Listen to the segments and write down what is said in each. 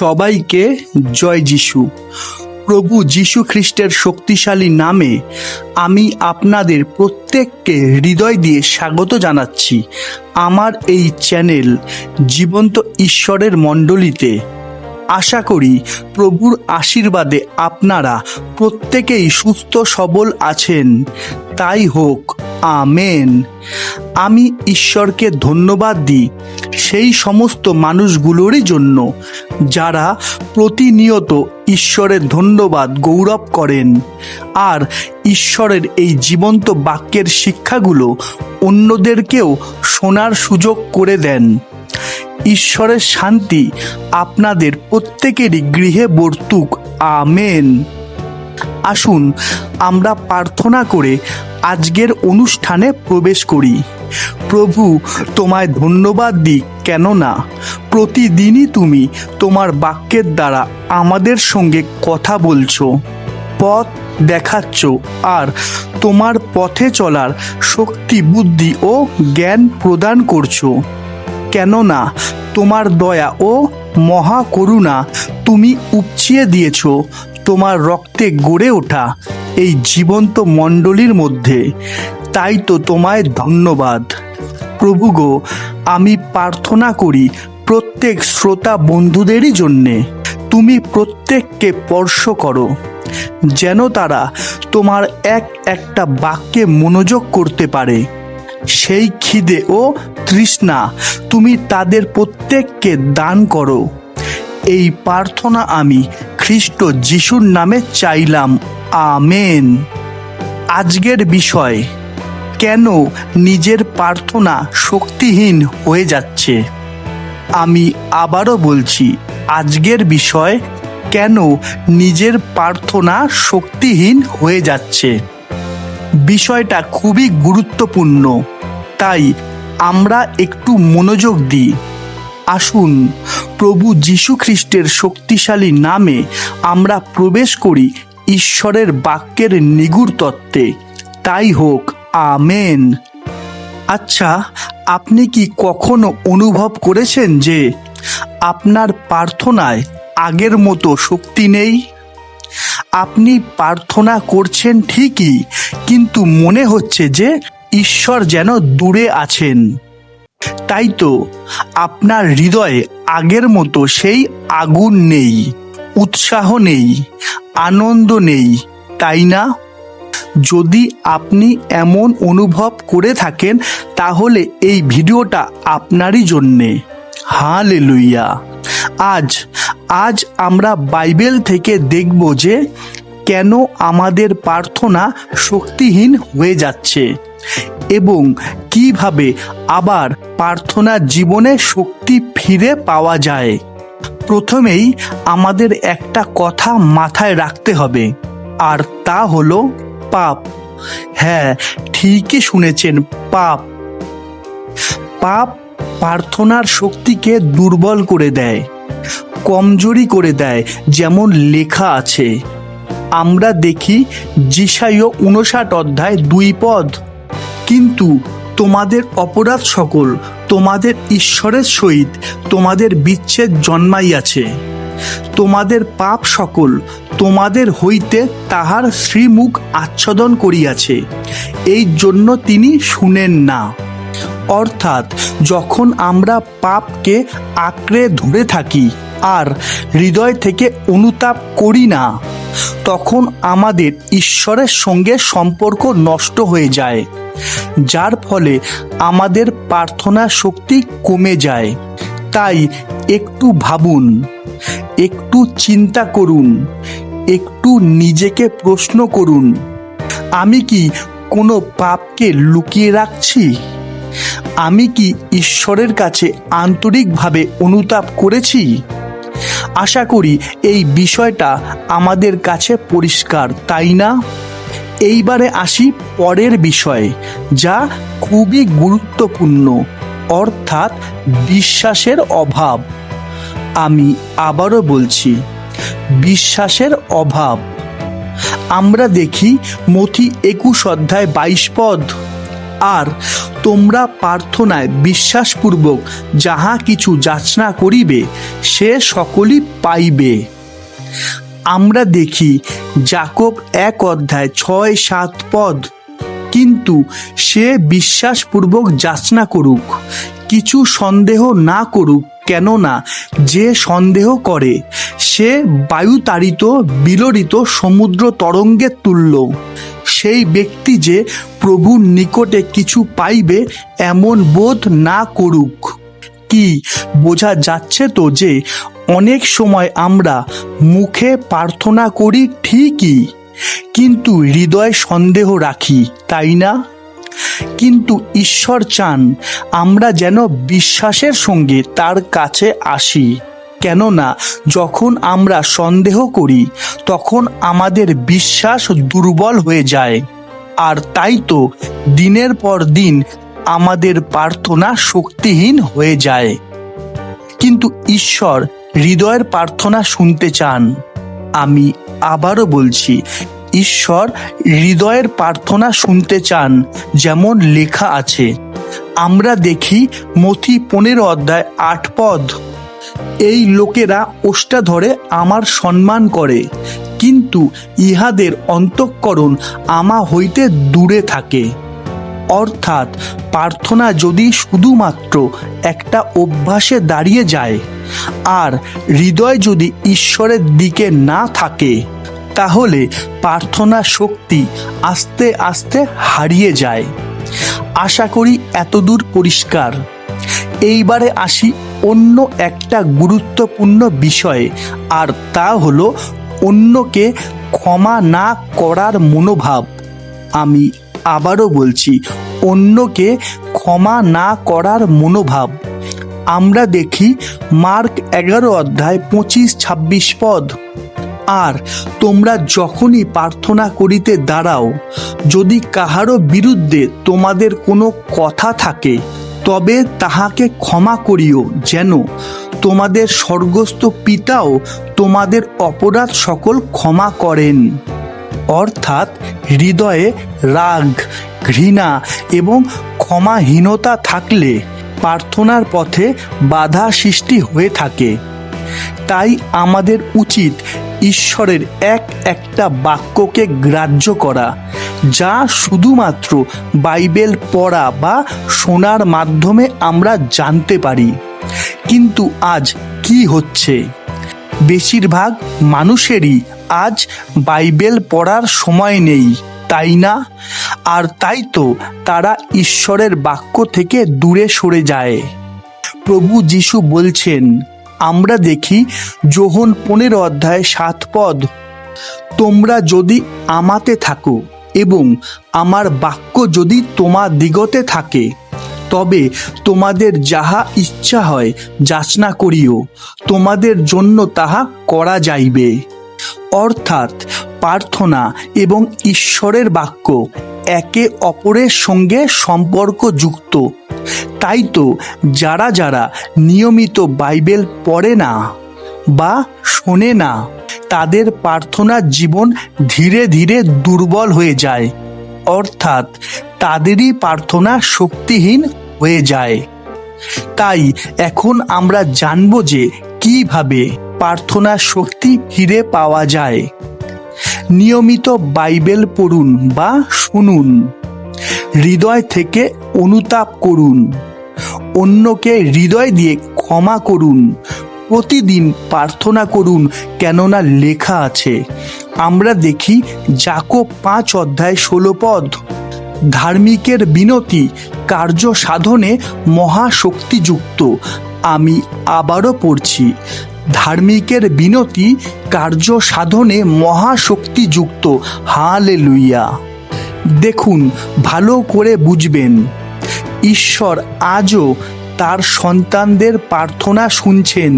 সবাইকে জয় যিশু। প্রভু যিশু খ্রিস্টের শক্তিশালী নামে আমি আপনাদের প্রত্যেককে হৃদয় দিয়ে স্বাগত জানাচ্ছি আমার এই চ্যানেল জীবন্ত ঈশ্বরের মণ্ডলীতে। আশা করি প্রভুর আশীর্বাদে আপনারা প্রত্যেকেই সুস্থ সবল আছেন। তাই হোক, আমেন। আমি ঈশ্বরকে ধন্যবাদ দিই সেই সমস্ত মানুষগুলোরই জন্য যারা প্রতিনিয়ত ঈশ্বরের ধন্যবাদ গৌরব করেন আর ঈশ্বরের এই জীবন্ত বাক্যের শিক্ষাগুলো অন্যদেরকেও শোনার সুযোগ করে দেন। ঈশ্বরের শান্তি আপনাদের প্রত্যেকেরই গৃহে বর্তুক, আমেন। আসুন আমরা প্রার্থনা করে আজকের অনুষ্ঠানে প্রবেশ করি। প্রভু, তোমায় ধন্যবাদ দিই, কেননা প্রতিদিনই তুমি তোমার বাক্যের দ্বারা আমাদের সঙ্গে কথা বলছো, পথ দেখাচ্ছ আর তোমার পথে চলার শক্তি, বুদ্ধি ও জ্ঞান প্রদান করছো। কেননা তোমার দয়া ও মহাকরুণা তুমি উপচিয়ে দিয়েছ তোমার রক্তে গড়ে ওঠা এই জীবন্ত মণ্ডলীর মধ্যে। তাই তো তোমায় ধন্যবাদ। প্রভু গো, আমি প্রার্থনা করি প্রত্যেক শ্রোতা বন্ধুদেরই জন্যে তুমি প্রত্যেককে স্পর্শ করো, যেন তারা তোমার একটা বাক্যে মনোযোগ করতে পারে। সেই খিদে ও তৃষ্ণা তুমি তাদের প্রত্যেককে দান করো। এই প্রার্থনা আমি খ্রিস্ট যিশুর নামে চাইলাম, আমেন। আজকের বিষয়, কেন নিজের প্রার্থনা শক্তিহীন হয়ে যাচ্ছে। আমি আবারও বলছি, আজকের বিষয়, কেন নিজের প্রার্থনা শক্তিহীন হয়ে যাচ্ছে। বিষয়টা খুবই গুরুত্বপূর্ণ, তাই আমরা একটু মনোযোগ দিই। আসুন প্রভু যিশু খ্রিস্টের শক্তিশালী নামে আমরা প্রবেশ করি ঈশ্বরের বাক্যের নিগুড় তত্ত্বে। তাই হোক, আমেন। আচ্ছা, আপনি কি কখনো অনুভব করেছেন যে আপনার প্রার্থনায় আগের মতো শক্তি নেই? আপনি প্রার্থনা করছেন ঠিকই, কিন্তু মনে হচ্ছে যে ঈশ্বর যেন দূরে আছেন। তাই তো আপনার হৃদয়ে আগের মতো সেই আগুন নেই, উৎসাহ নেই, আনন্দ নেই, তাই না? যদি আপনি এমন অনুভব করে থাকেন, তাহলে এই ভিডিওটা আপনারই জন্যে। হালেলুয়া। আজ আমরা বাইবেল থেকে দেখব যে কেন আমাদের প্রার্থনা শক্তিহীন হয়ে যাচ্ছে এবং কিভাবে আবার প্রার্থনা জীবনে শক্তি ফিরে পাওয়া যায়। প্রথমেই আমাদের একটা কথা মাথায় রাখতে হবে, আর তা হলো পাপ। হ্যাঁ, ঠিকই শুনেছেন, পাপ। পাপ প্রার্থনার শক্তিকে দুর্বল করে দেয়, কমজোরি করে দেয়। যেমন লেখা আছে, আমরা দেখি যিশাইয় 59 অধ্যায় 2 পদ, কিন্তু তোমাদের অপরাধ সকল তোমাদের ঈশ্বরের সহিত তোমাদের বিচ্ছেদ জন্মাইয়াছে, তোমাদের পাপ সকল তোমাদের হইতে তাহার শ্রীমুখ আচ্ছাদন করিয়াছে, এই জন্য তিনি শুনেন না। অর্থাৎ যখন আমরা পাপকে আঁকড়ে ধরে থাকি আর হৃদয় থেকে অনুতাপ করি না, তখন আমাদের ঈশ্বরের সঙ্গে সম্পর্ক নষ্ট হয়ে যায়, যার ফলে আমাদের প্রার্থনা শক্তি কমে যায়। তাই একটু ভাবুন, একটু চিন্তা করুন, একটু নিজেকে প্রশ্ন করুন, আমি কি কোনো পাপকে লুকিয়ে রাখছি? আমি কি ঈশ্বরের কাছে আন্তরিকভাবে অনুতাপ করেছি? আশা করি এই বিষয়টা আমাদের কাছে পরিষ্কার, তাই না? এইবারে আসি পরের বিষয়ে, যা খুবই গুরুত্বপূর্ণ, অর্থাৎ বিশ্বাসের অভাব। আমি আবারও বলছি, বিশ্বাসের অভাব। আমরা দেখি মথি 21 অধ্যায় 22 পদ, আর তোমরা প্রার্থনায় বিশ্বাসপূর্বক যাহা কিছু যাচনা করিবে সে সকলই পাইবে। আমরা দেখি যাকব 1:6-7 কিন্তু সে বিশ্বাসপূর্বক যাচনা করুক, কিছু সন্দেহ না করুক, কেননা যে সন্দেহ করে সে বায়ুতাড়িত বিলরিত সমুদ্র তরঙ্গের তুল্য। সেই ব্যক্তি যে প্রভুর নিকটে কিছু পাইবে এমন বোধ না করুক। কি বোঝা যাচ্ছে তো যে অনেক সময় আমরা মুখে প্রার্থনা করি ঠিকই, কিন্তু হৃদয়ে সন্দেহ রাখি, তাই না? কিন্তু ঈশ্বর চান আমরা যেন বিশ্বাসের সঙ্গে তার কাছে আসি, কেননা যখন আমরা সন্দেহ করি তখন আমাদের বিশ্বাস দুর্বল হয়ে যায়। আর তাই তো দিনের পর দিন আমাদের প্রার্থনা শক্তিহীন হয়ে যায়। কিন্তু ঈশ্বর হৃদয়ের প্রার্থনা শুনতে চান। আমি আবারও বলছি, ঈশ্বর হৃদয়ের প্রার্থনা শুনতে চান, যেমন লেখা আছে। আমরা দেখি মথি 15:8, এই লোকেরা ওষ্টা ধরে আমার সম্মান করে, কিন্তু ইহাদের অন্তঃকরণ আমা হইতে দূরে থাকে। অর্থাৎ প্রার্থনা যদি শুধুমাত্র একটা অভ্যাসে দাঁড়িয়ে যায় আর হৃদয় যদি ঈশ্বরের দিকে না থাকে, তাহলে প্রার্থনা শক্তি আস্তে আস্তে হারিয়ে যায়। আশা করি এতদূর পরিষ্কার। এইবারে আসি অন্য একটা গুরুত্বপূর্ণ বিষয়ে, আর তা হলো অন্যকে ক্ষমা না করার মনোভাব। আমি আবারও বলছি, অন্যকে ক্ষমা না করার মনোভাব। আমরা দেখি মার্ক 11:25-26, আর তোমরা যখনই প্রার্থনা করিতে দাঁড়াও, যদি কাহারও বিরুদ্ধে তোমাদের কোনো কথা থাকে, তবে তাহাকে ক্ষমা করিও, যেন তোমাদের স্বর্গস্থ পিতাও তোমাদের অপরাধ সকল ক্ষমা করেন। অর্থাৎ হৃদয়ে রাগ, ঘৃণা এবং ক্ষমাহীনতা থাকলে প্রার্থনার পথে বাধা সৃষ্টি হয়ে থাকে। তাই আমাদের উচিত ঈশ্বরের একটা বাক্যকে গ্রাহ্য করা, যা শুধুমাত্র বাইবেল পড়া বা শোনার মাধ্যমে আমরা জানতে পারি। কিন্তু আজ কি হচ্ছে? বেশিরভাগ মানুষেরই আজ বাইবেল পড়ার সময় নেই, তাই না? আর তাই তো তারা ঈশ্বরের বাক্য থেকে দূরে সরে যায়। প্রভু যিশু বলছেন, আমরা দেখি যোহন 15:7, তোমরা যদি আমাতে থাকো এবং আমার বাক্য যদি তোমার দিগতে থাকে, তবে তোমাদের যাহা ইচ্ছা হয় যাচনা করিও, তোমাদের জন্য তাহা করা যাইবে। অর্থাৎ প্রার্থনা এবং ঈশ্বরের বাক্য একে অপরের সঙ্গে সম্পর্কযুক্ত। তাই তো যারা যারা নিয়মিত বাইবেল পড়ে না বা শোনে না, তাদের প্রার্থনার জীবন ধীরে ধীরে দুর্বল হয়ে যায়। অর্থাৎ তাদেরই প্রার্থনা শক্তিহীন হয়ে যায়। তাই এখন আমরা জানব যে কিভাবে প্রার্থনার শক্তি ফিরে পাওয়া যায়। নিয়মিত বাইবেল পড়ুন বা শুনুন, হৃদয় থেকে অনুতাপ করুন, অন্যকে হৃদয় দিয়ে ক্ষমা করুন, প্রতিদিন প্রার্থনা করুন, কেননা লেখা আছে। আমরা দেখি যাকব 5:16, ধার্মিকের বিনতি কার্য সাধনে মহাশক্তিযুক্ত। আমি আবারও পড়ছি, ধার্মিকের বিনতি কার্য সাধনে মহাশক্তিযুক্ত। হালেলুয়া! দেখুন, ভালো করে বুঝবেন, ঈশ্বর আজও তার সন্তানদের প্রার্থনা শুনছেন।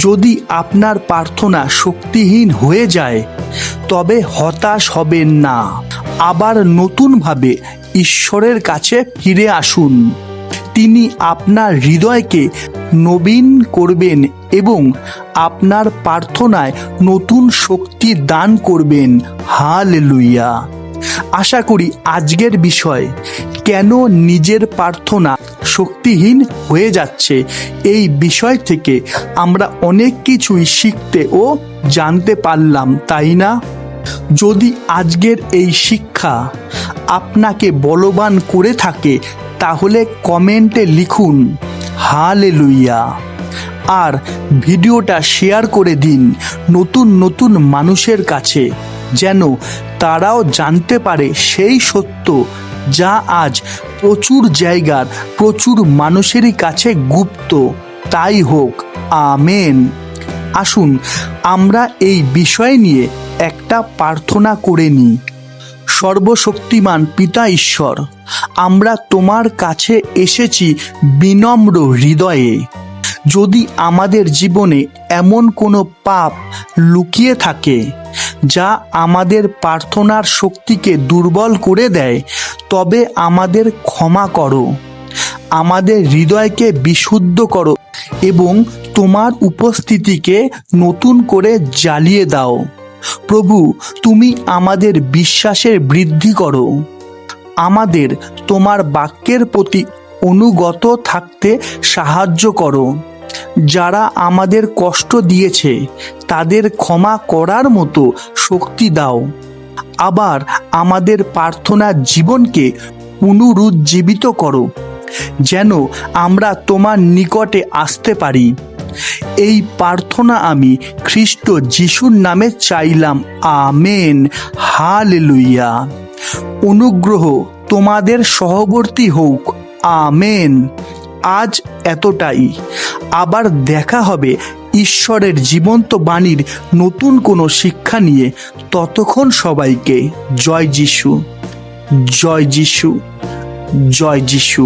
যদি আপনার প্রার্থনা শক্তিহীন হয়ে যায়, তবে হতাশ হবেন না। আবার নতুনভাবে ঈশ্বরের কাছে ফিরে আসুন। তিনি আপনার হৃদয়কে নবীন করবেন এবং আপনার প্রার্থনায় নতুন শক্তি দান করবেন। হালেলুয়া! আশা করি আজকের বিষয় কেন নিজের প্রার্থনা শক্তিহীন হয়ে যাচ্ছে, এই বিষয় থেকে আমরা অনেক কিছুই শিখতে ও জানতে পারলাম, তাই না? যদি আজকের এই শিক্ষা আপনাকে বলবান করে থাকে তাহলে কমেন্টে লিখুন হালেলুয়া। আর ভিডিওটা শেয়ার করে দিন নতুন নতুন মানুষের কাছে, যেন তারাও জানতে পারে সেই সত্য যা আজ প্রচুর জায়গার প্রচুর মানুষেরই কাছে গুপ্ত। তাই হোক, আমেন। আসুন আমরা এই বিষয় নিয়ে একটা প্রার্থনা করে নিই। সর্বশক্তিমান পিতা ঈশ্বর, আমরা তোমার কাছে এসেছি বিনম্র হৃদয়ে। যদি আমাদের জীবনে এমন কোনো পাপ লুকিয়ে থাকে যা আমাদের প্রার্থনার শক্তিকে দুর্বল করে দেয়, তবে আমাদের ক্ষমা করো, আমাদের হৃদয়কে বিশুদ্ধ করো এবং তোমার উপস্থিতিকে নতুন করে জ্বালিয়ে দাও। প্রভু, তুমি আমাদের বিশ্বাসের বৃদ্ধি করো, আমাদের তোমার বাক্যের প্রতি অনুগত থাকতে সাহায্য করো। যারা আমাদের কষ্ট দিয়েছে তাদের ক্ষমা করার মতো শক্তি দাও। আবার আমাদের প্রার্থনার জীবনকে পুনরুজ্জীবিত করো, যেন আমরা তোমার নিকটে আসতে পারি। এই প্রার্থনা আমি খ্রিস্ট যিশুর নামে চাইলাম, আমেন। হালেলুয়া। অনুগ্রহ তোমাদের সহবর্তী হোক, আমেন। আজ এতটাই। আবার দেখা হবে ঈশ্বরের জীবন্ত বাণীর নতুন কোনো শিক্ষা নিয়ে। ততক্ষণ সবাইকে জয় যিশু, জয় যিশু, জয় যিশু।